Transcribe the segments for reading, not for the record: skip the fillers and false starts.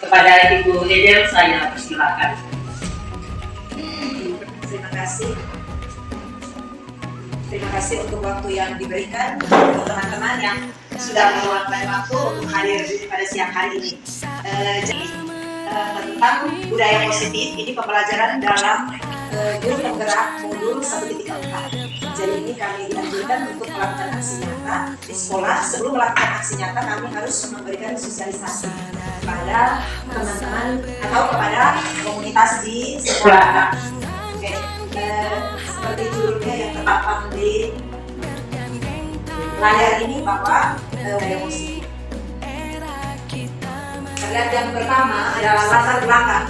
Kepada Ibu Edel saya persilakan. Terima kasih. Terima kasih untuk waktu yang diberikan untuk teman-teman yang sudah meluangkan waktu untuk hadir pada siang hari ini. Jadi tentang budaya positif ini pembelajaran dalam guru penggerak modul 1.4. Jadi ini kami dianjurkan untuk melakukan aksi nyata di sekolah. Sebelum melakukan aksi nyata kami harus memberikan sosialisasi kepada teman-teman atau kepada komunitas di sekolah. Oke. Seperti judulnya yang terpampang di layar ini bahwa budaya positif. Lihat yang pertama adalah latar belakang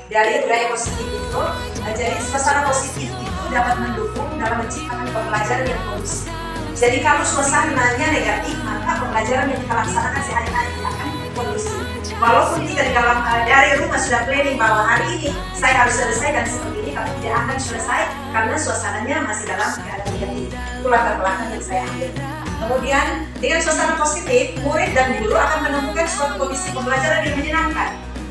dari budaya positif itu. Jadi suasana positif itu dapat mendukung dalam menciptakan pembelajaran yang kondusif. Jadi kalau suasananya negatif, maka pembelajaran yang kita laksanakan sehari-hari akan kondusif. Walaupun kita di dalam dari rumah sudah planning bahwa hari ini saya harus selesaikan seperti ini, tapi tidak akan selesai karena suasananya masih dalam keadaan negatif. Itu latar belakang yang saya ambil. Kemudian dengan suasana positif, murid dan guru akan menemukan suatu kondisi pembelajaran yang menyenangkan.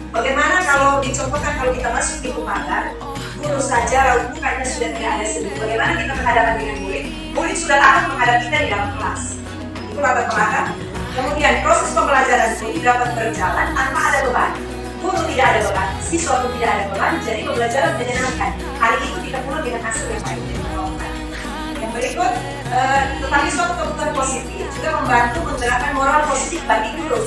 Bagaimana kalau dicontohkan kalau kita masuk di pagar, guru saja raut mukanya sudah tidak ada senyum. Bagaimana kita berhadapan dengan murid? Murid sudah takut menghadapi kita di dalam kelas. Itu latar belakang. Kemudian proses pembelajaran pun dapat berjalan tanpa ada beban. Guru tidak ada beban, siswa pun tidak ada beban, jadi pembelajaran menyenangkan. Hari itu kita pulang dengan hasil yang baik. Yang berikut, tetapi suatu kebutuhan positif juga membantu menggerakkan moral positif bagi guru.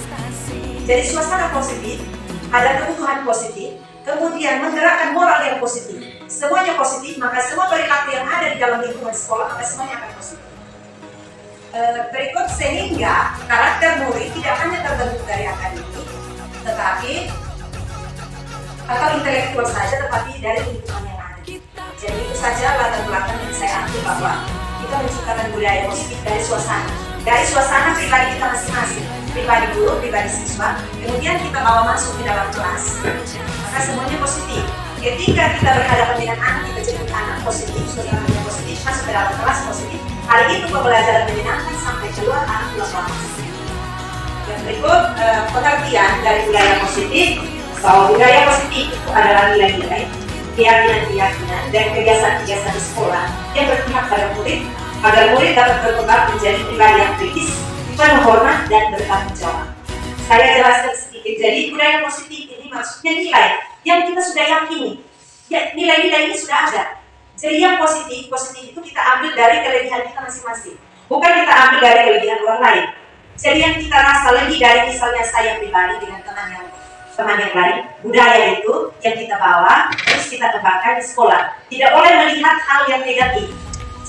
Jadi suasana positif, ada kebutuhan positif, kemudian menggerakkan moral yang positif. Semuanya positif, maka semua perilaku yang ada di dalam lingkungan sekolah, maka semuanya akan positif. Berikut, sehingga karakter murid tidak hanya terbentuk dari akademik, tetapi atau intelektual saja, tetapi dari lingkungan yang ada. Jadi itu saja latar belakang yang saya ambil bahwa kita menciptakan budaya positif dari suasana pribadi kita masing-masing, pribadi guru, pribadi siswa, kemudian kita bawa masuk ke dalam kelas, maka semuanya positif. Ketika kita berhadapan dengan anak, kita jemput anak positif, suasananya positif, masuk ke dalam kelas positif. Hari itu pembelajaran menyenangkan sampai keluar anak pulang. Yang berikut pengertian dari budaya positif, bahwa budaya positif itu adalah nilai-nilai, keyakinan-keyakinan dan kebiasaan-kebiasaan di sekolah yang berpihak pada murid, agar murid dapat berkembang menjadi pribadi yang kritis, penuh hormat dan bertanggung jawab. Saya jelaskan sedikit. Jadi budaya positif ini maksudnya nilai yang kita sudah yakini. Ya, nilai-nilai ini sudah ada. Jadi yang positif itu kita ambil dari kelebihan kita masing-masing. Bukan kita ambil dari kelebihan orang lain. Jadi yang kita rasa lebih dari misalnya saya pribadi dengan teman yang lain, budaya itu yang kita bawa, terus kita kembangkan di sekolah. Tidak boleh melihat hal yang negatif.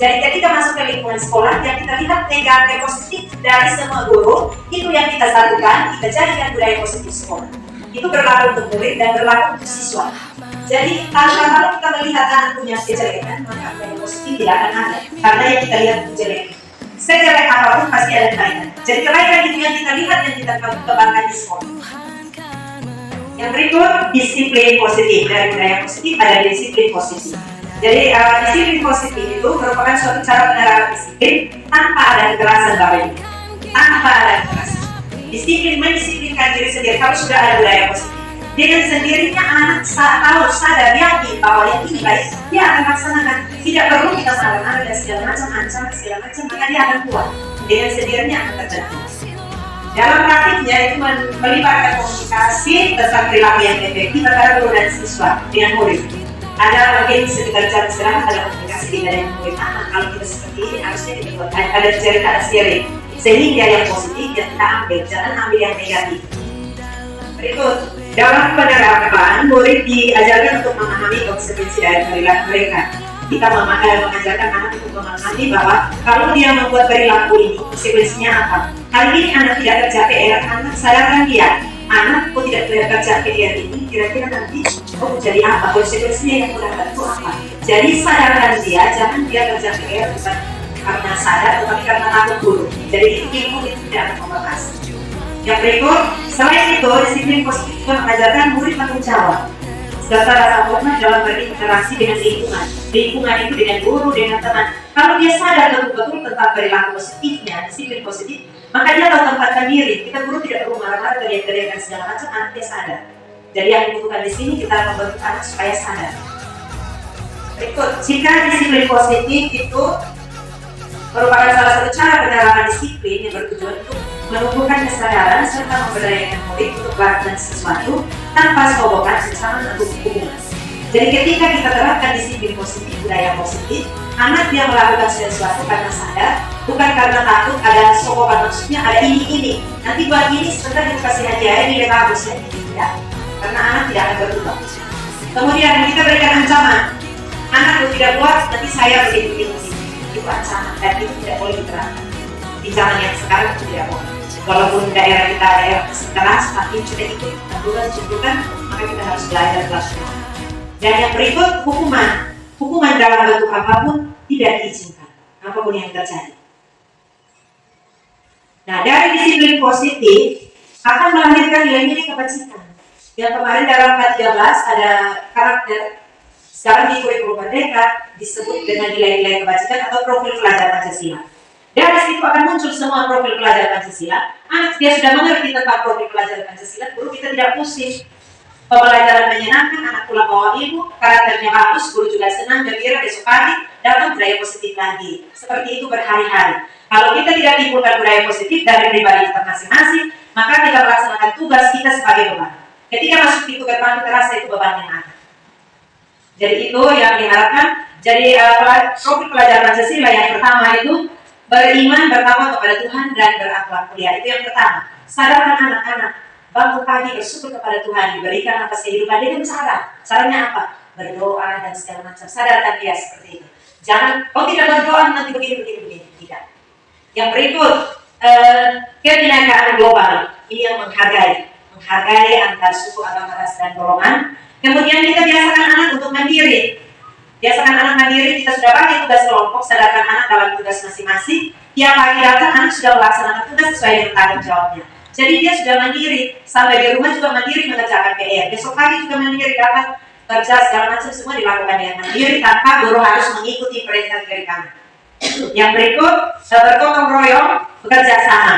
Jadi ketika masuk ke lingkungan sekolah, yang kita lihat negatif positif dari semua guru, itu yang kita satukan, kita jadikan budaya positif sekolah. Itu berlaku untuk murid dan berlaku untuk siswa. Jadi kalau kita melihat anak punya kejelekan, maka budaya positif tidak akan ada. Karena yang kita lihat kejelekan. Sejelek apapun pasti ada kebaikan. Jadi kebaikan itu yang kita lihat dan kita kembangkan di sekolah. Yang berikut, disiplin positif. Dari budaya positif ada disiplin positif. Jadi disiplin positif itu merupakan suatu cara menerapkan disiplin tanpa ada kekerasan baik. Tanpa ada kekerasan. Disiplin mendisiplinkan diri sendiri. Kalau sudah ada budaya positif, dengan sendirinya anak tahu, sadar, yakin bahwa yang ini baik, dia akan laksanakan. Tidak perlu kita salah dan segala macam ancaman segala macam, maka dia akan kuat. Dengan sendirinya akan terjadi. Dalam praktiknya itu melibatkan komunikasi tentang perilaku yang efektif antara guru dan siswa dengan murid. Ada mungkin sekitar jam istirahat ada komunikasi dengan murid. Kalau kita seperti ini harusnya dibuat ada cerita, ada sharing. Sehingga yang positif yang kita ambil, jangan ambil yang negatif. Berikut, dalam penerapan, murid diajarkan untuk memahami konsekuensi dari perilaku mereka. Kita mengajarkan anak untuk memahami bahwa kalau dia membuat perilaku ini, konsekuensinya apa. Hari ini anak tidak kerja PR, anak sadarkan dia. Anak kok tidak kerja PR ini, kira-kira nanti jadi apa, konsekuensinya yang mudah itu apa. Jadi sadarkan dia, jangan dia kerja PR bukan karena sadar, tetapi karena takut guru. Jadi itu ilmu itu tidak akan memperkasa. Yang berikut, selain itu, disiplin positif juga mengajarkan murid tanggung jawab serta rasa hormat dalam berinteraksi dengan lingkungan. Lingkungan itu dengan guru, dengan teman. Kalau dia sadar betul-betul tentang perilaku positifnya, disiplin positif, Maka dia tahu tempatkan diri. Kita guru tidak perlu marah-marah, teriak-teriak dan segala macam, anak dia sadar. Jadi yang dibutuhkan di sini kita membantu anak supaya sadar. Berikut, jika disiplin positif itu merupakan salah satu cara penerapan disiplin yang bertujuan untuk menumbuhkan kesadaran serta memberdayakan murid untuk melakukan sesuatu tanpa sogokan bersama untuk hubungan. Jadi ketika kita terapkan disiplin positif, budaya positif, anak dia melakukan sesuatu karena sadar, bukan karena takut, ada sogokan, maksudnya ada ini. Nanti buat ini sebentar dikasih hadiah, ini dia bagus ya, ini tidak. Karena anak tidak akan berubah. Kemudian kita berikan ancaman, anak lu tidak buat, nanti saya begini. Itu ancaman dan itu tidak boleh diterapkan. Di zaman yang sekarang itu tidak boleh. Walaupun daerah kita daerah keras, tapi sudah ikut tuntutan, maka kita harus belajar rasional. Dan yang berikut, hukuman. Hukuman dalam bentuk apapun tidak diizinkan, apapun yang terjadi. Nah, dari disiplin positif akan melahirkan nilai-nilai kebajikan. Yang kemarin dalam K13 ada karakter, sekarang di kurikulum Merdeka disebut dengan nilai-nilai kebajikan atau profil pelajar Pancasila. Dari situ akan muncul semua profil pelajar Pancasila. Anak dia sudah mengerti tentang profil pelajar Pancasila, guru kita tidak pusing. Pembelajaran menyenangkan, anak pulang bawa ilmu, karakternya bagus, guru juga senang, gembira, besok pagi datang budaya positif lagi. Seperti itu berhari-hari. Kalau kita tidak timbulkan budaya positif dari pribadi kita masing-masing, maka kita melaksanakan tugas kita sebagai beban. Ketika masuk pintu gerbang kita rasa itu beban yang ada. Jadi itu yang diharapkan. Jadi profil pelajar Pancasila yang pertama itu beriman, bertakwa kepada Tuhan dan berakhlak mulia. Itu yang pertama. Sadarkan anak-anak. Bangun pagi bersyukur kepada Tuhan, diberikan atas kehidupan dengan cara. Caranya apa? Berdoa dan segala macam. Sadarkan dia seperti itu. Jangan, tidak berdoa nanti begini. Tidak. Yang berikut, kebinekaan global. Ini yang menghargai antar suku, agama, ras, dan golongan. Kemudian kita biasakan anak untuk mandiri. Biasakan anak mandiri, kita sudah bagi tugas kelompok, sadarkan anak dalam tugas masing-masing. Tiap pagi datang, anak sudah melaksanakan tugas sesuai dengan tanggung jawabnya. Jadi dia sudah mandiri, sampai di rumah juga mandiri mengerjakan PR. Besok pagi juga mandiri, dapat kerja segala macam semua dilakukan dengan mandiri tanpa guru harus mengikuti perintah dari kami. Yang berikut, bergotong royong, bekerja sama.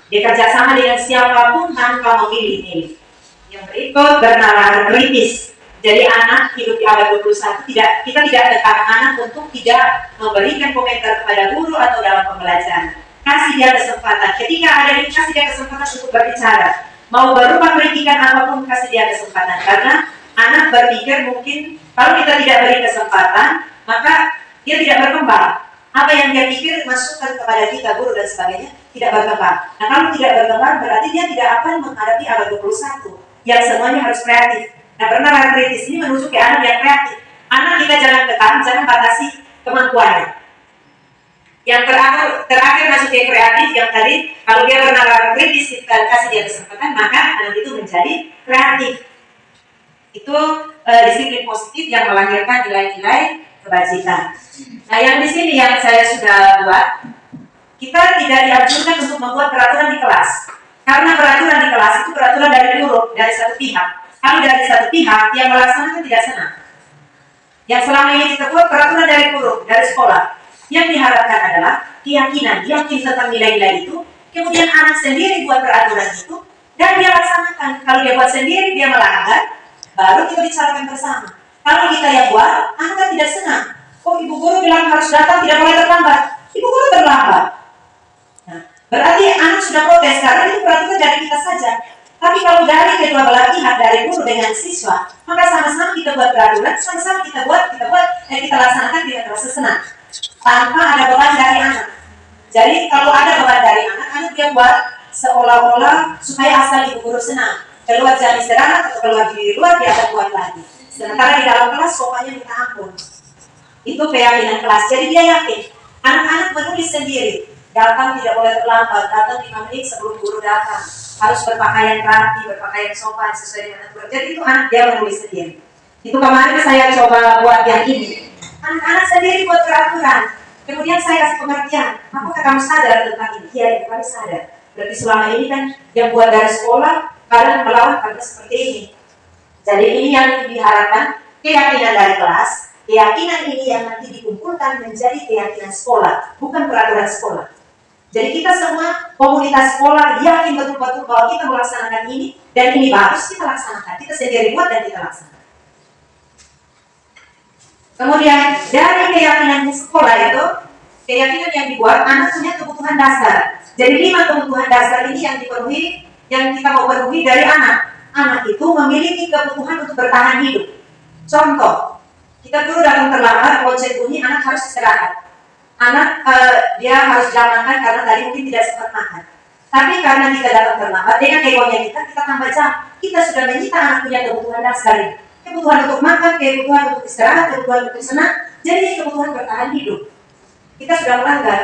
Bekerja sama dengan siapapun tanpa memilih-milih. Yang berikut, bernalar kritis. Jadi anak hidup di abad 21 kita tidak tekan anak untuk tidak memberikan komentar kepada guru atau dalam pembelajaran. Kasih dia kesempatan. Ketika ada yang kasih dia kesempatan untuk berbicara. Mau berubah pendidikan apapun, kasih dia kesempatan. Karena anak berpikir mungkin kalau kita tidak beri kesempatan, maka dia tidak berkembang. Apa yang dia pikir masukkan kepada kita, guru dan sebagainya, tidak berkembang. Nah, kalau tidak berkembang berarti dia tidak akan menghadapi abad 21 yang semuanya harus kreatif. Nah, bernalar kritis ini menuju ke anak yang kreatif. Anak kita jangan tekan, jangan batasi kemampuannya. Yang terakhir masuk ke kreatif yang tadi, kalau dia bernalar kritis kita kasih dia kesempatan, maka anak itu menjadi kreatif. Itu disiplin positif yang melahirkan nilai-nilai kebajikan. Nah, yang di sini yang saya sudah buat, kita tidak dianjurkan untuk membuat peraturan di kelas, karena peraturan di kelas itu peraturan dari guru, dari satu pihak. Kalau dari satu pihak yang melaksanakan tidak senang. Yang selama ini kita buat peraturan dari guru, dari sekolah. Yang diharapkan adalah keyakinan, yakin tentang nilai-nilai itu, kemudian anak sendiri buat peraturan itu, dan dia laksanakan. Kalau dia buat sendiri, dia melanggar, baru kita bicarakan bersama. Kalau kita yang buat, anak kan tidak senang. Oh, ibu guru bilang harus datang, tidak boleh terlambat. Ibu guru terlambat. Nah, berarti anak sudah protes, karena itu peraturan dari kita saja. Tapi kalau dari kedua belah pihak, dari guru dengan siswa, maka sama-sama kita buat peraturan, sama-sama kita buat, kita laksanakan, kita terasa senang. Tanpa ada beban dari anak. Jadi kalau ada beban dari anak dia buat seolah-olah supaya asal ibu guru senang. Keluar jam istirahat atau keluar di luar dia akan buat lagi. Sementara di dalam kelas pokoknya minta ampun. Itu keyakinan kelas. Jadi dia yakin. Anak-anak menulis sendiri. Datang tidak boleh terlambat. Datang 5 menit sebelum guru datang. Harus berpakaian rapi, berpakaian sopan sesuai dengan aturan. Jadi itu anak dia menulis sendiri. Itu kemarin saya coba buat yang ini. Anak-anak sendiri buat peraturan. Kemudian saya kasih pengertian. Apakah kamu sadar tentang ini? Iya, kami sadar. Berarti selama ini kan yang buat dari sekolah kadang melawan karena seperti ini. Jadi ini yang diharapkan keyakinan dari kelas. Keyakinan ini yang nanti dikumpulkan menjadi keyakinan sekolah, bukan peraturan sekolah. Jadi kita semua komunitas sekolah yakin betul-betul bahwa kita melaksanakan ini dan ini harus kita laksanakan. Kita sendiri buat dan kita laksanakan. Kemudian dari keyakinan di sekolah itu, keyakinan yang dibuat anak punya kebutuhan dasar. Jadi 5 kebutuhan dasar ini yang dipenuhi, yang kita mau penuhi dari anak. Anak itu memiliki kebutuhan untuk bertahan hidup. Contoh, kita dulu datang terlambat, lonceng bunyi, anak harus istirahat. Anak dia harus jam makan karena tadi mungkin tidak sempat makan. Tapi karena kita datang terlambat, dengan egonya kita tambah jam. Kita sudah menyita anak punya kebutuhan dasar ini. Kebutuhan untuk makan, kebutuhan untuk istirahat, kebutuhan untuk senang. Jadi kebutuhan bertahan hidup. Kita sudah melanggar.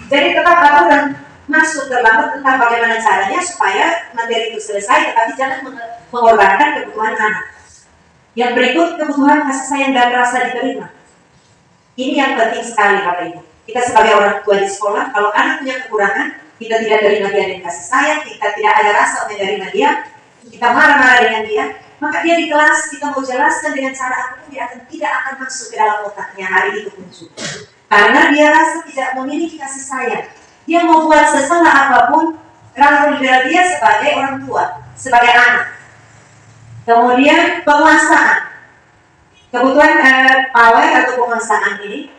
Jadi tetap aturan masuk terlambat tentang bagaimana caranya supaya materi itu selesai, tetapi jangan mengorbankan kebutuhan anak. Yang berikut, kebutuhan kasih sayang dan rasa diterima. Ini yang penting sekali Bapak Ibu. Kita sebagai orang tua di sekolah, kalau anak punya kekurangan, kita tidak terima dia dengan kasih sayang, kita tidak ada rasa menerima dia, kita marah-marah dengan dia, maka dia di kelas kita mau jelaskan dengan cara apapun, dia tidak akan masuk ke dalam otaknya hari itu pun juga. Karena dia rasa tidak memiliki kasih sayang. Dia mau buat sesalah apapun, rangkul dia sebagai orang tua, sebagai anak. Kemudian penguasaan. Kebutuhan power atau penguasaan ini,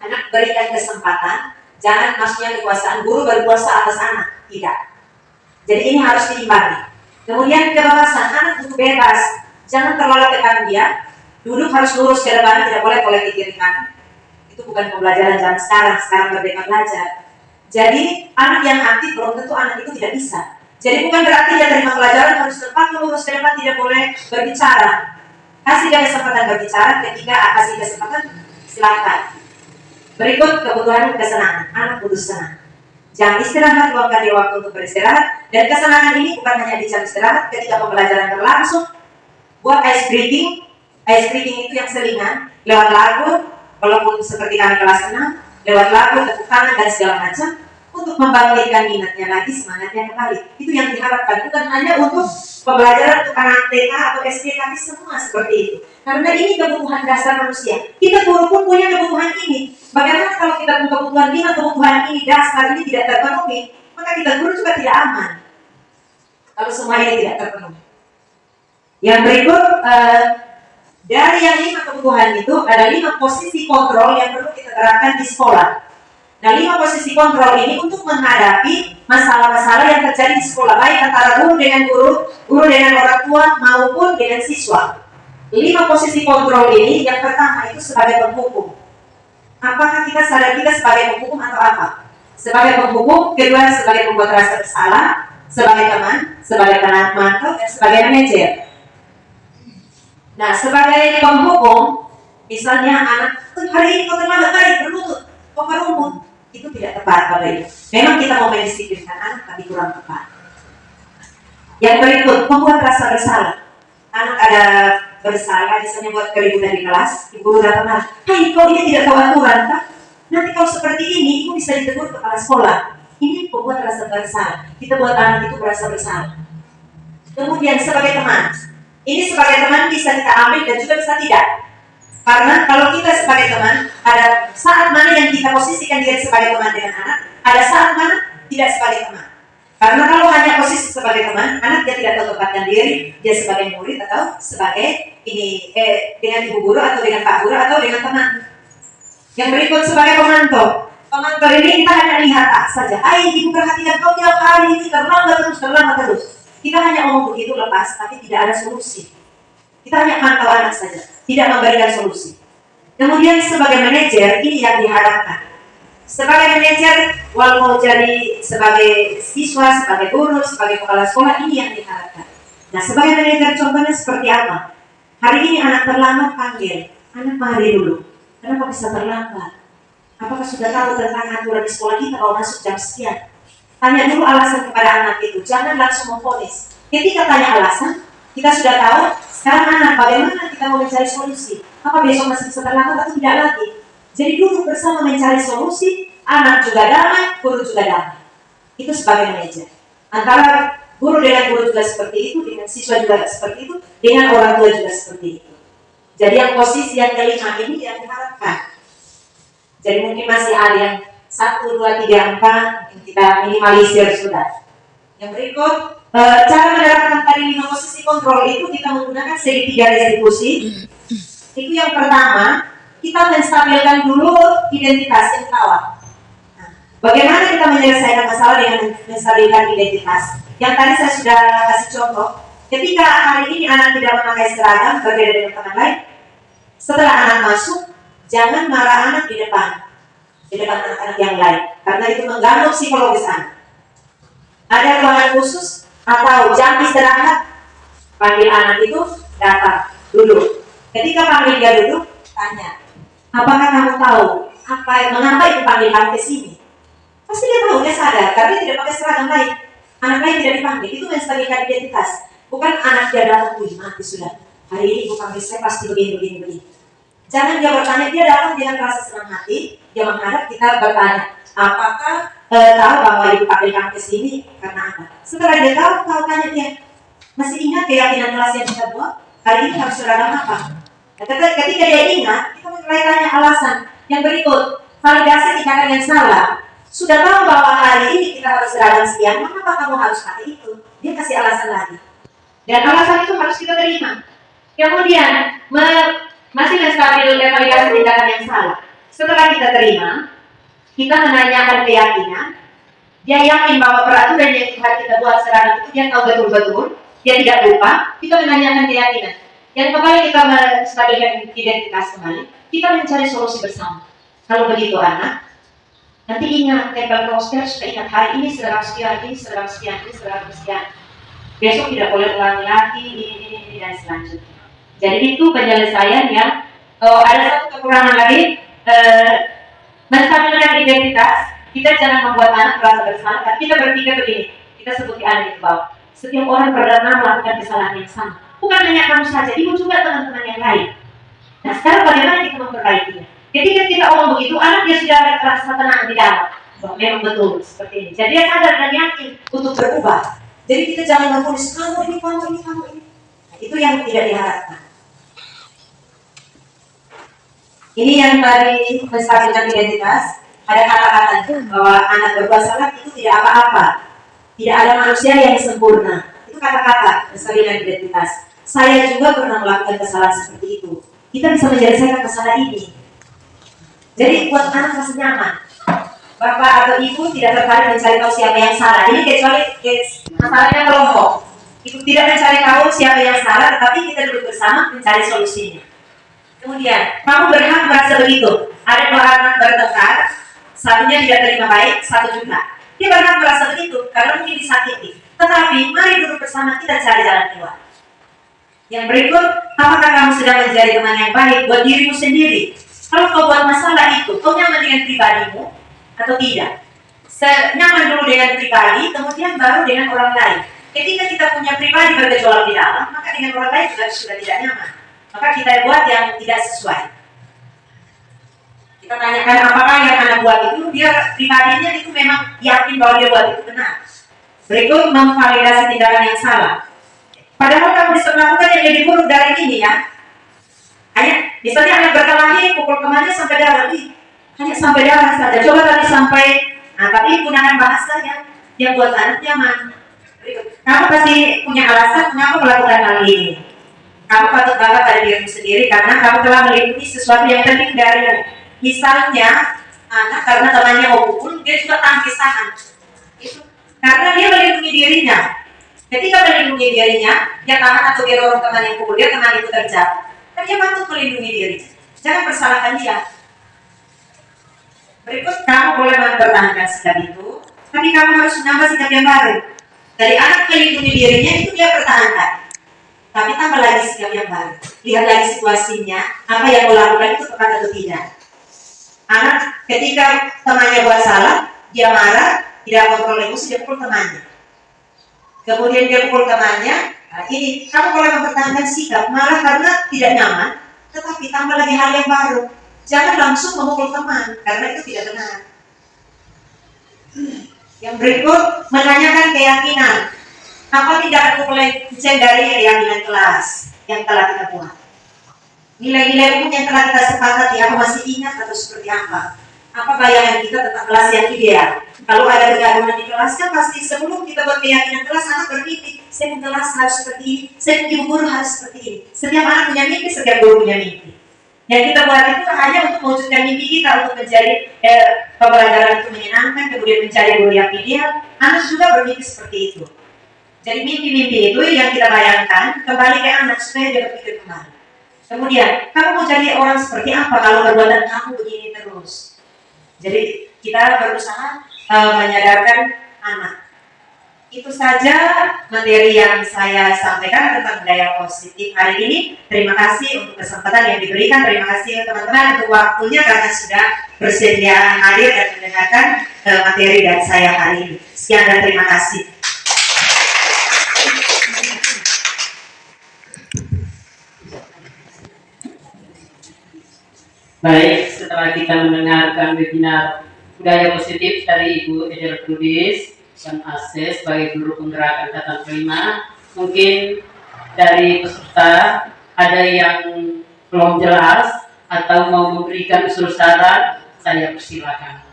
anak berikan kesempatan, jangan maksudnya kekuasaan guru berkuasa atas anak, tidak. Jadi ini harus diimbangi. Kemudian kebebasan, anak butuh bebas, jangan terlalu tekan dia, duduk harus lurus ke depan, tidak boleh ke kiri kanan. Itu bukan pembelajaran zaman sekarang merdeka belajar. Jadi anak yang aktif belum tentu anak itu tidak bisa. Jadi bukan berarti dia terima pelajaran harus tepat lurus ke depan, tidak boleh berbicara. Kasih dia kesempatan berbicara, ketika kasih kesempatan, silakan. Berikut kebutuhan kesenangan, anak butuh senang. Jam istirahat, luangkan dia waktu untuk beristirahat. Dan kesenangan ini bukan hanya di jam istirahat, ketika pembelajaran berlangsung, buat ice breaking. Ice breaking itu yang selingan, lewat lagu, walaupun seperti kami kelas 6, lewat lagu, tepuk tangan, dan segala macam, untuk membangkitkan minatnya lagi, semangatnya kembali. Itu yang diharapkan, bukan hanya untuk pembelajaran untuk anak TK atau SD, tapi semua seperti itu. Karena ini kebutuhan dasar manusia. Kita guru pun punya kebutuhan ini. Bagaimana kalau kita punya kebutuhan 5 kebutuhan ini dasar ini tidak terpenuhi, maka kita guru juga tidak aman. Kalau semua ini tidak terpenuhi. Yang berikut, dari yang 5 kebutuhan itu, ada 5 posisi kontrol yang perlu kita terapkan di sekolah. Nah, 5 posisi kontrol ini untuk menghadapi masalah-masalah yang terjadi di sekolah, baik antara guru dengan guru, guru dengan orang tua, maupun dengan siswa. 5 posisi kontrol ini, yang pertama itu sebagai penghukum. Apakah kita sadar kita sebagai penghukum atau apa? Sebagai penghukum, kedua sebagai pembuat rasa bersalah, sebagai teman, sebagai penantang, dan sebagai manajer. Nah, sebagai penghukum, misalnya anak, hari ini kau terlambat balik, berlutut, kau kerumun. Itu tidak tepat Bapak Ibu. Memang kita mau mendisiplinkan anak, tapi kurang tepat. Yang berikut, membuat rasa bersalah. Anak ada bersalah, misalnya buat keributan di kelas, ibu datang, hai kau ini tidak tahu aturan, kan? Nanti kau seperti ini, ibu bisa ditegur kepala sekolah. Ini membuat rasa bersalah. Kita buat anak itu merasa bersalah. Kemudian sebagai teman, ini sebagai teman bisa kita ambil dan juga bisa tidak. Karena kalau kita sebagai teman, ada saat mana yang kita posisikan diri sebagai teman dengan anak, ada saat mana tidak sebagai teman. Karena kalau hanya posisi sebagai teman, anak dia tidak tahu tempatkan diri, dia sebagai murid atau sebagai dengan ibu guru atau dengan pak guru atau dengan teman. Yang berikut sebagai pemantau. Pemantau ini kita hanya lihat saja. Ibu perhatikan kau tiap hari ini terlambat terus. Kita hanya ngomong begitu lepas, tapi tidak ada solusi. Kita hanya pantau anak saja, tidak memberikan solusi. Kemudian sebagai manajer, ini yang diharapkan. Sebagai manajer, walau mau jadi sebagai siswa, sebagai guru, sebagai kepala sekolah, ini yang diharapkan. Nah, sebagai manajer contohnya seperti apa? Hari ini anak terlambat, panggil. Anak mari dulu. Kenapa bisa terlambat? Apakah sudah tahu tentang aturan di sekolah kita kalau masuk jam sekian? Tanya dulu alasan kepada anak itu, jangan langsung memvonis. Ketika tanya alasan, kita sudah tahu, sekarang anak bagaimana kita mau mencari solusi? Apa besok masih bisa terlambat atau tidak lagi? Jadi duduk bersama mencari solusi, anak juga damai, guru juga damai. Itu sebagai manajer. Antara guru dengan guru juga seperti itu, dengan siswa juga seperti itu, dengan orang tua juga seperti itu. Jadi yang posisi yang kelima ini yang diharapkan. Jadi mungkin masih ada yang 1, 2, 3, 4 yang kita minimalisir sudah. Yang berikut, cara menerapkan tadi 5 posisi kontrol itu kita menggunakan segitiga restitusi. Itu yang pertama, kita menstabilkan dulu identitas yang kawan. Nah, bagaimana kita menyelesaikan masalah dengan menstabilkan identitas? Yang tadi saya sudah kasih contoh. Ketika hari ini anak tidak memakai seragam berbeda dengan teman lain, setelah anak masuk, jangan marah anak di depan anak-anak yang lain, karena itu mengganggu psikologis anak. Ada ruangan khusus atau jam istirahat, panggil anak itu datang duduk. Ketika panggil dia duduk, tanya, apakah kamu tahu mengapa itu panggil kamu ke sini? Pasti dia tahu, dia sadar, karena dia tidak pakai seragam lain. Anak lain tidak dipanggil, itu menstabilkan identitas. Bukan anak dia datang, mati sudah. Hari ini ibu panggil saya pasti begini. Jangan dia bertanya, dia datang dengan rasa senang hati, dia menghadap kita bertanya, apakah tahu bahwa ibu panggil kamu ke sini karena apa? Setelah dia tahu, kau tanya dia, masih ingat keyakinan kelas yang kita buat? Hari ini harus seragam apa? Ketika dia ingat, kita mulai tanya alasan. Yang berikut, validasi tindakan yang salah. Sudah tahu bahwa hari ini kita harus seragam sekian, mengapa kamu harus pakai itu? Dia kasih alasan lagi. Dan alasan itu harus kita terima. Kemudian, masih menstabil validasi tindakan yang salah. Setelah kita terima, kita menanyakan keyakinan. Dia yakin bahwa peraturan yang kita buat seragam itu dia tahu betul-betul, dia tidak lupa. Kita menanyakan keyakinan. Yang kembali kita menstabilkan identitas kembali, kita mencari solusi bersama. Kalau begitu anak, nanti ingat tempel poster, sudah ingat hari ini seragam sekian, ini seragam sekian, ini seragam sekian. Besok tidak boleh ulangi lagi, ini dan selanjutnya. Jadi itu penyelesaian yang ada satu kekurangan lagi, menstabilkan identitas. Kita jangan membuat anak merasa bersalah. Kita berpikir begini, kita sebut di anak di bawah. Setiap orang pernah melakukan kesalahan yang sama. Bukan hanya kamu saja, ibu juga teman-teman yang lain. Nah sekarang bagaimana kita memperbaikinya? Ketika kita omong begitu, anak dia sudah merasa tenang di dalam. Bahwa memang betul seperti ini. Jadi dia sadar dan yakin untuk berubah. Jadi kita jangan memfonis kamu ini. Nah, itu yang tidak diharapkan. Ini yang tadi menstabilkan identitas. Ada kata-kata bahwa anak berbuat salah itu tidak apa-apa. Tidak ada manusia yang sempurna. Itu kata-kata menstabilkan identitas. Saya juga pernah melakukan kesalahan seperti itu. Kita bisa menyelesaikan masalah ini. Jadi buat anak rasa nyaman. Bapak atau ibu tidak tertarik mencari tahu siapa yang salah. Ini kecuali masalahnya kelompok. Ibu tidak mencari tahu siapa yang salah, tetapi kita duduk bersama mencari solusinya. Kemudian, kamu berhak merasa begitu. Ada dua anak bertengkar, satunya tidak terima baik, satu juga. Dia berhak merasa begitu karena mungkin disakiti. Tetapi mari duduk bersama kita cari jalan keluar. Yang berikut, apakah kamu sudah menjadi teman yang baik buat dirimu sendiri? Kalau kau buat masalah itu, kau nyaman dengan pribadimu atau tidak? Nyaman dulu dengan pribadi, kemudian baru dengan orang lain. Ketika kita punya pribadi bergejolak di dalam, maka dengan orang lain juga sudah tidak nyaman. Maka kita buat yang tidak sesuai. Kita tanyakan apakah yang anak buat itu, dia pribadinya itu memang yakin bahwa dia buat itu benar. Berikut memvalidasi tindakan yang salah. Padahal kamu bisa melakukan yang lebih buruk dari ini ya. Hanya, misalnya anak berkelahi, pukul kemana sampai darah. Hanya sampai darah saja. Coba tadi sampai, tapi gunakan bahasa yang buat anak nyaman. Kamu pasti punya alasan mengapa melakukan hal ini. Kamu patut bangga pada dirimu sendiri karena kamu telah melindungi sesuatu yang penting darimu. Misalnya, anak karena temannya mau pukul, dia juga tahan. Itu karena dia melindungi dirinya. Ketika melindungi dirinya, dia tahan atau dia dorong teman yang pukul dia, teman itu terjatuh. Dan dia patut melindungi dirinya. Jangan persalahkan dia. Berikut, kamu boleh mempertahankan sikap itu, tapi kamu harus menambah sikap yang baru. Dari anak melindungi dirinya, itu dia pertahankan. Tapi tambah lagi sikap yang baru. Lihat lagi situasinya, apa yang mau lakukan itu tepat atau tidak. Anak ketika temannya buat salah, dia marah, tidak kontrol emosi, dia pukul temannya. Kemudian dia pukul temannya, ini kamu boleh mempertahankan sikap, malah karena tidak nyaman, tetapi tambah lagi hal yang baru. Jangan langsung memukul teman, karena itu tidak benar. Yang berikut, menanyakan keyakinan. Apa tindakan mulai dari keyakinan kelas yang telah kita buat? Nilai-nilai umum yang telah kita sepakati, apa masih ingat atau seperti apa? apa bayangan kita tentang kelas yang ideal. Kalau ada kegaduhan di kelas kan pasti sebelum kita buat keyakinan kelas, anak bermimpi, saya mau kelas harus seperti ini, saya ibu guru harus seperti ini. Setiap anak punya mimpi, setiap guru punya mimpi. Yang kita buat itu hanya untuk mewujudkan mimpi kita, untuk menjadi pembelajaran itu menyenangkan, kemudian mencari guru yang ideal. Anak juga bermimpi seperti itu. Jadi mimpi-mimpi itu yang kita bayangkan kembali ke anak supaya dia berpikir kembali. Kemudian, kamu mau jadi orang seperti apa kalau perbuatan kamu begini terus? Jadi kita berusaha menyadarkan anak. Itu saja materi yang saya sampaikan tentang budaya positif hari ini. Terima kasih untuk kesempatan yang diberikan. Terima kasih teman-teman untuk waktunya karena sudah bersedia hadir dan mendengarkan materi dari saya hari ini. Sekian dan terima kasih. Baik, setelah kita mendengarkan webinar budaya positif dari Ibu Eder Trudis dan Ases sebagai guru penggerak angkatan kelima, mungkin dari peserta ada yang belum jelas atau mau memberikan usul saran, saya persilakan.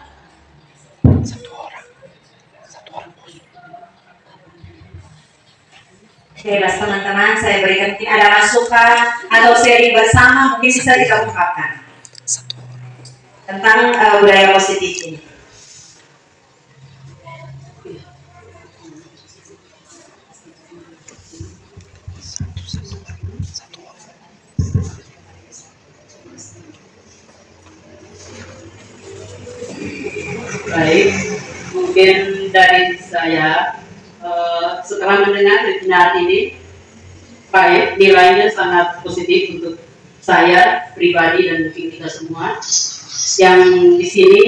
Bebas teman-teman, saya berikan mungkin ada masukan atau seri bersama mungkin bisa kita ungkapkan tentang budaya positif ini. Baik, mungkin dari saya setelah mendengar webinar ini, baik, nilainya sangat positif untuk saya pribadi dan mungkin kita semua. Yang di sini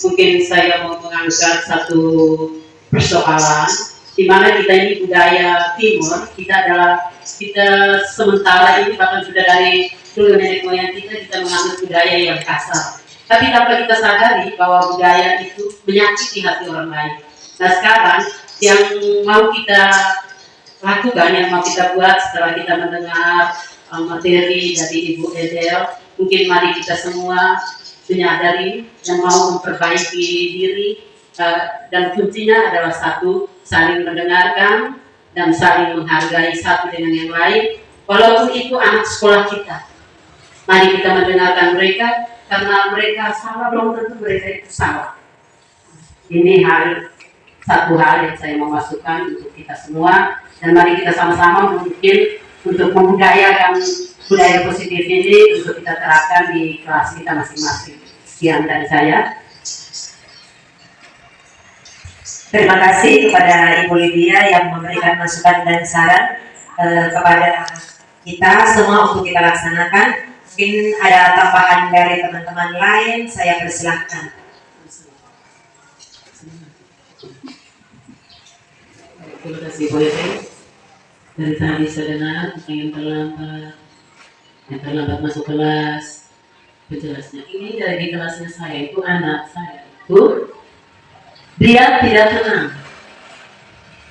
mungkin saya mau mengangkat satu persoalan di mana kita ini budaya timur, kita sementara ini bahkan sudah dari dulu nenek moyang kita menganggap budaya yang kasar. Tapi tanpa kita sadari bahwa budaya itu menyakiti hati orang lain. Nah sekarang yang mau kita lakukan, yang mau kita buat setelah kita mendengar materi dari Ibu Edel, mungkin mari kita semua menyadari dan mau memperbaiki diri, dan kuncinya adalah satu, saling mendengarkan dan saling menghargai satu dengan yang lain, walaupun itu anak sekolah kita. Mari kita mendengarkan mereka, karena mereka salah belum tentu mereka itu salah. Ini satu hal yang saya mau masukkan untuk kita semua, dan mari kita sama-sama mungkin untuk membudayakan budaya positif ini untuk kita terapkan di kelas kita masing-masing. Sekian dari saya. Terima kasih kepada Ibu Lydia yang memberikan masukan dan saran kepada kita semua untuk kita laksanakan. Mungkin ada tambahan dari teman-teman lain, saya persilahkan. Terima kasih Bu Ede. Dari tadi saya dengar yang terlambat masuk kelas. Penjelasnya ini dari kelasnya saya itu, anak saya itu dia tidak tenang,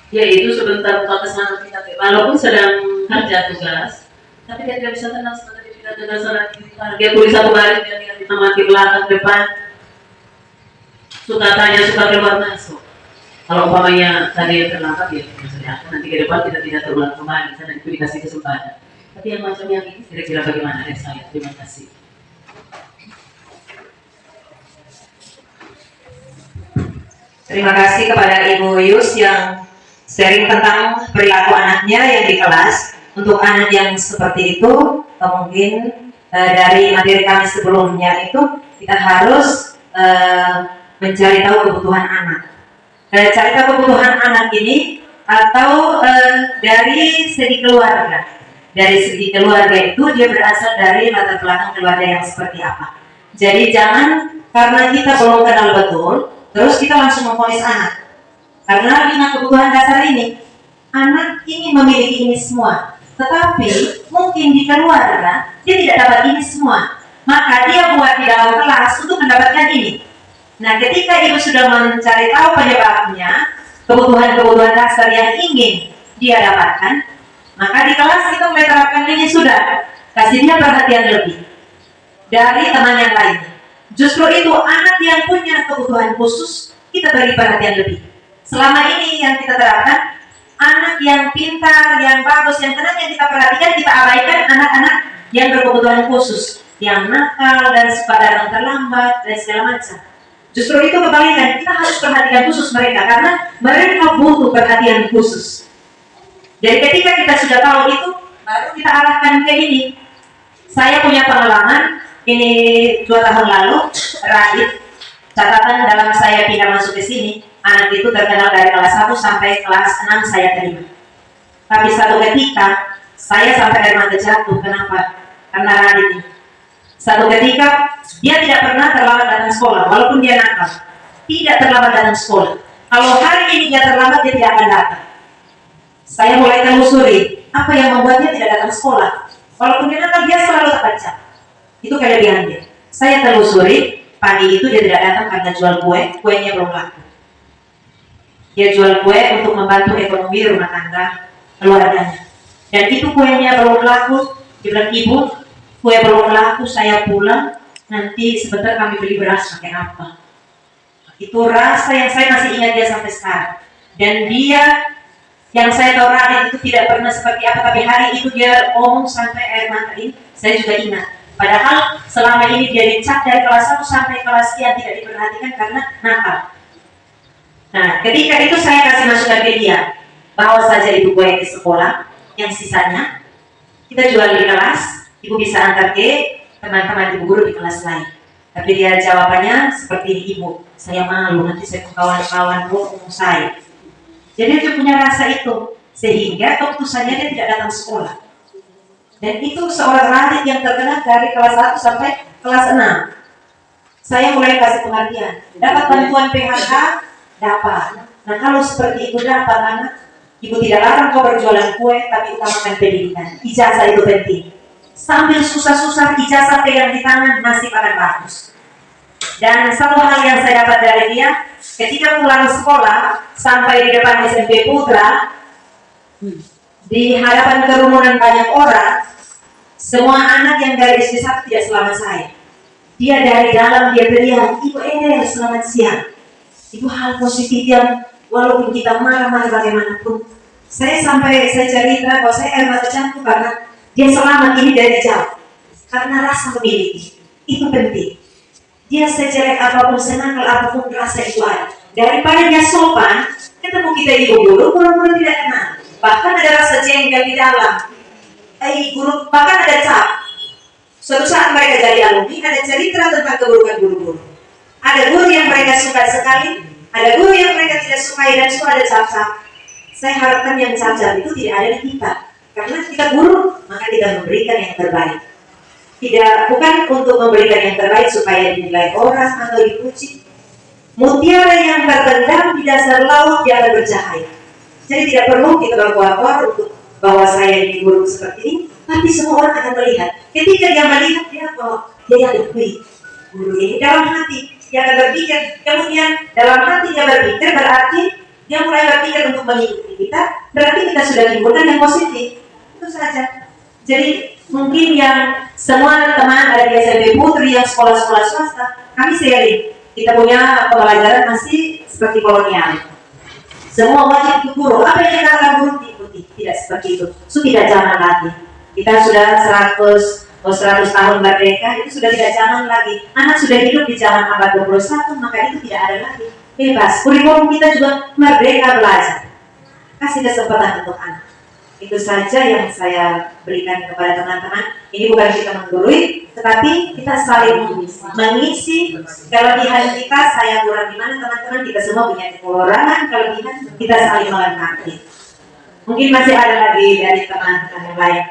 yaitu sebentar buka semangat kita walaupun sedang kerja tugas, tapi dia tidak bisa tenang sebentar dia tidak tenang saat dia tulis satu baris, dia tidak bisa mati belakang depan, suka tanya suka keluar masuk. Kalau umpamanya tadi yang terlambat ya misalnya nanti ke depan tidak terulang kembali, dan itu dikasih kesempatan. Tapi yang macam yang ini kira-kira bagaimana dari saya? Terima kasih. Terima kasih kepada Ibu Yus yang sharing tentang perilaku anaknya yang di kelas. Untuk anak yang seperti itu, mungkin dari materi kami sebelumnya itu kita harus mencari tahu kebutuhan anak. Cari tahu kebutuhan anak ini atau dari segi keluarga. Dari segi keluarga itu dia berasal dari latar belakang keluarga yang seperti apa. Jadi jangan karena kita belum kenal betul, terus kita langsung memvonis anak. Karena 5 kebutuhan dasar ini, anak ini memiliki ini semua. Tetapi mungkin di keluarga dia tidak dapat ini semua. Maka dia buat di dalam kelas untuk mendapatkan ini. Nah ketika ibu sudah mencari tahu penyebabnya, kebutuhan-kebutuhan dasar yang ingin dia dapatkan, maka di kelas kita mulai terapkan ini sudah. Kasih dia perhatian lebih dari teman yang lain. Justru itu anak yang punya kebutuhan khusus kita beri perhatian lebih. Selama ini yang kita terapkan, anak yang pintar, yang bagus, yang tenang yang kita perhatikan, kita abaikan anak-anak yang berkebutuhan khusus, yang nakal dan suka datang terlambat dan segala macam. Justru itu kebalikan, kita harus perhatikan khusus mereka karena mereka butuh perhatian khusus. Jadi ketika kita sudah tahu itu, baru kita arahkan ke ini. Saya punya pengalaman ini 2 tahun lalu, Radit. Catatan dalam saya pindah masuk ke sini, anak itu terkenal dari kelas 1 sampai kelas 6 saya terima. Tapi satu ketika saya sampai air mata jatuh. Kenapa? Karena Radit ini. Satu ketika dia tidak pernah terlambat datang sekolah, walaupun dia nakal. Tidak terlambat datang sekolah. Kalau hari ini dia terlambat, dia tidak akan datang. Saya mulai telusuri apa yang membuat dia tidak datang sekolah. Walaupun dia nakal, dia selalu tepat jam. Itu kelebihan dia. Saya telusuri, pagi itu dia tidak datang karena jual kue, kuenya belum laku. Dia jual kue untuk membantu ekonomi rumah tangga keluarganya. Dan itu kuenya belum laku. Dia bilang, ibu, kue belum laku, saya pulang, nanti sebentar kami beli beras pakai apa. Itu rasa yang saya masih ingat dia sampai sekarang. Dan dia, yang saya tahu Radit itu tidak pernah seperti apa, tapi hari itu dia omong sampai air mata ini, saya juga ingat. Padahal selama ini dia dicap dari kelas 1 sampai kelas sekian tidak diperhatikan karena nakal. Nah, ketika itu saya kasih masukan ke dia, bawa saja ibu kue ke sekolah, yang sisanya kita jual di kelas, ibu bisa antar ke teman-teman ibu guru di kelas lain. Tapi dia jawabannya seperti ini, ibu, saya malu, nanti saya ke kawan-kawan ngomong saya. Jadi dia punya rasa itu, sehingga keputusannya dia tidak datang sekolah. Dan itu seorang Radit yang terkenal dari kelas 1 sampai kelas 6. Saya mulai kasih pengertian, dapat bantuan PHK, dapat. Nah kalau seperti itu dapat anak, ibu tidak larang kau berjualan kue, tapi utamakan pendidikan. Ijazah itu penting. Sambil susah-susah ijazah pegang di tangan masih akan bagus. Dan satu hal yang saya dapat dari dia, ketika pulang sekolah sampai di depan SMP Putra, di hadapan kerumunan banyak orang, semua anak yang dari SD 1 tidak selamat saya. Dia dari dalam dia teriak, Ibu Edel selamat siang. Itu hal positif yang walaupun kita marah-marah bagaimanapun, saya cerita bahwa saya air mata jatuh karena dia selamat ini dari jauh. Karena rasa memiliki, itu penting. Dia sejelek apapun, senakal apapun, rasa itu ada. Daripada dia sopan, ketemu kita ibu guru, guru-guru tidak kenal. Bahkan ada rasa jengkel di dalam. Guru, bahkan ada cap. Suatu saat mereka jadi alumni, ada cerita tentang keburukan guru-guru. Ada guru yang mereka suka sekali, ada guru yang mereka tidak sukai, dan suka ada cap-cap. Saya harapkan yang cap-cap itu tidak ada di kita. Karena kita guru, maka kita memberikan yang terbaik. Bukan untuk memberikan yang terbaik supaya dinilai orang atau dipuji. Mutiara yang terpendam di dasar laut dia akan bercahaya. Jadi tidak perlu kita berkuar-kuar untuk bahwa saya ini guru seperti ini, tapi semua orang akan melihat. Ketika dia melihat, dia akui guru ini dalam hati, dia akan berpikir. Kemudian dalam hati dia berpikir, berarti dia mulai berpikir untuk mengikuti kita. Berarti kita sudah timbulkan yang positif. Itu saja. Jadi mungkin yang semua teman ada di SMP Putri, yang sekolah-sekolah swasta, kami sharing. Kita punya pembelajaran masih seperti kolonial. Semua wajib ikut guru. Apa yang dikatakan guru diikuti. Tidak seperti itu. Sudah tidak zaman lagi. Kita sudah 100 tahun merdeka, itu sudah tidak zaman lagi. Anak sudah hidup di zaman abad 21, maka itu tidak ada lagi. Bebas. Kurikulum kita juga merdeka belajar. Kasih kesempatan untuk anak. Itu saja yang saya berikan kepada teman-teman. Ini bukan kita menggurui, tetapi kita saling mengisi kelebihan kita. Saya kurang di mana, teman-teman, kita semua punya kekurangan, kelebihan, kita saling melengkapi. Mungkin masih ada lagi dari teman-teman yang lain.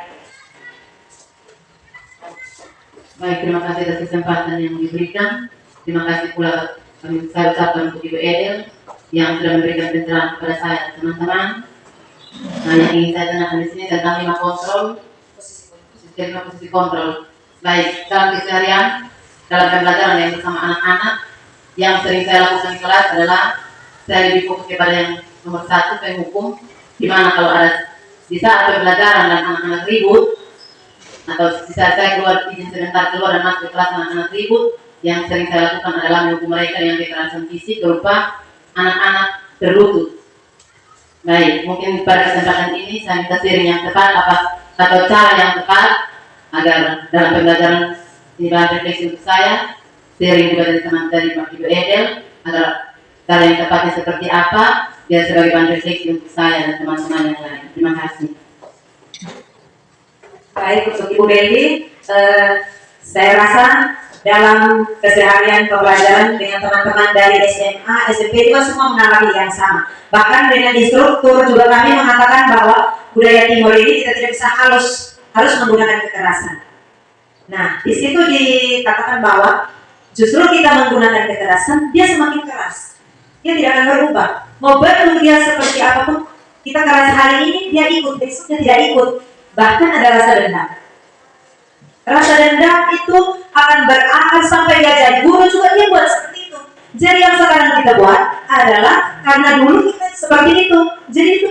Baik, terima kasih atas kesempatan yang diberikan. Terima kasih pula saya ucapkan untuk Ibu Edel yang sudah memberikan pencerahan kepada saya dan teman-teman. Nah, yang ingin saya tanyakan di sini tentang 5 kontrol, sistem posisi kontrol. Baik, dalam keseharian, dalam pembelajaran yang bersama anak-anak, yang sering saya lakukan di kelas adalah saya lebih fokus kepada yang nomor 1, penghukum, di mana kalau ada di saat pembelajaran dan anak-anak ribut, atau di saat saya keluar izin sebentar keluar dan masuk ke kelas anak-anak ribut, yang sering saya lakukan adalah menghukum mereka yang kekerasan fisik berupa anak-anak berlutut. Baik, mungkin pada kesempatan ini saya minta sharing yang tepat atau cara yang tepat agar dalam pembelajaran ini bahan refleksi untuk saya, sharing juga dari teman dari Pak Ibu Edel, agar cara yang tepatnya seperti apa, biar sebagai bahan refleksi untuk saya dan teman-teman yang lain. Terima kasih. Baik, untuk Ibu Belly, saya rasa dalam keseharian pembelajaran dengan teman-teman dari SMA, SMP juga semua mengalami yang sama. Bahkan dengan instruktur juga kami mengatakan bahwa budaya Timur ini kita tidak bisa harus menggunakan kekerasan. Nah, di situ dikatakan bahwa justru kita menggunakan kekerasan, dia semakin keras. Dia tidak akan berubah. Mau bentuk dia seperti apapun, kita keras hari ini, dia ikut, besoknya tidak ikut. Bahkan ada rasa dendam. Rasa dendam itu akan berakar sampai dia jadi guru juga dia buat seperti itu. Jadi yang sekarang kita buat adalah karena dulu kita seperti itu, jadi itu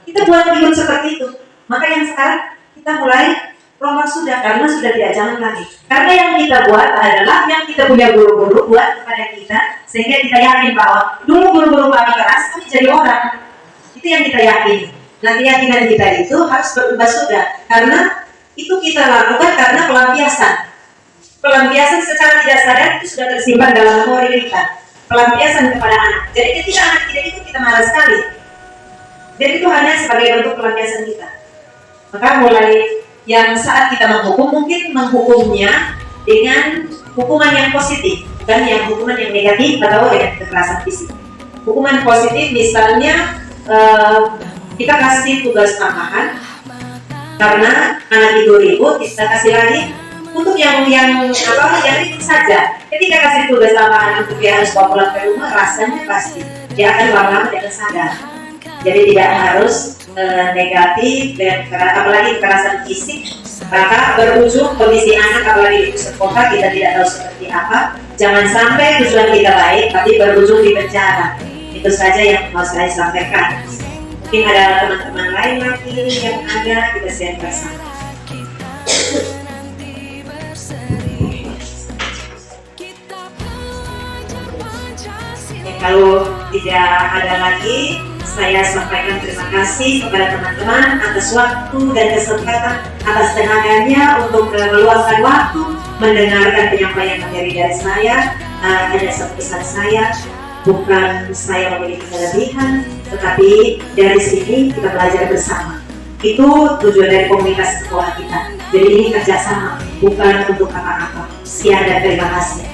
kita buat ikut seperti itu. Maka yang sekarang kita mulai rombak sudah karena sudah tidak jalan lagi. Karena yang kita buat adalah yang kita punya guru-guru buat kepada kita sehingga kita yakin bahwa dulu guru-guru kami keras, kami jadi orang. Itu yang kita yakini. Nah, keyakinan kita itu harus berubah sudah karena itu kita lakukan karena pelampiasan secara tidak sadar itu sudah tersimpan dalam memori kita, pelampiasan kepada anak. Jadi ketika anak tidak itu kita marah sekali, dan itu hanya sebagai bentuk pelampiasan kita. Maka mulai yang saat kita menghukum, mungkin menghukumnya dengan hukuman yang positif, bukan yang hukuman yang negatif atau dengan kekerasan fisik. Hukuman positif misalnya kita kasih tugas tambahan karena anak itu ribut, kita kasih lagi untuk yang ribut saja. Ketika kasih tugas tambahan untuk dia harus bawa pulang ke rumah, rasanya pasti dia akan lama-lama tidak sadar. Jadi tidak harus negatif dan apalagi kekerasan fisik, maka berujung kondisi anak apalagi di pusat kota kita tidak tahu seperti apa. Jangan sampai tujuan kita baik tapi berujung di penjara. Itu saja yang mau saya sampaikan. Mungkin ada teman-teman lain lagi yang ada kita share bersama. Kalau tidak ada lagi, saya sampaikan terima kasih kepada teman-teman atas waktu dan kesempatan, atas tenaganya untuk meluangkan waktu mendengarkan penyampaian materi dari saya. Hanya satu pesan saya, bukan saya memiliki kelebihan, tetapi dari sini kita belajar bersama. Itu tujuan dari komunitas sekolah kita. Jadi ini kerjasama, bukan untuk apa-apa. Sekian dan terima kasih.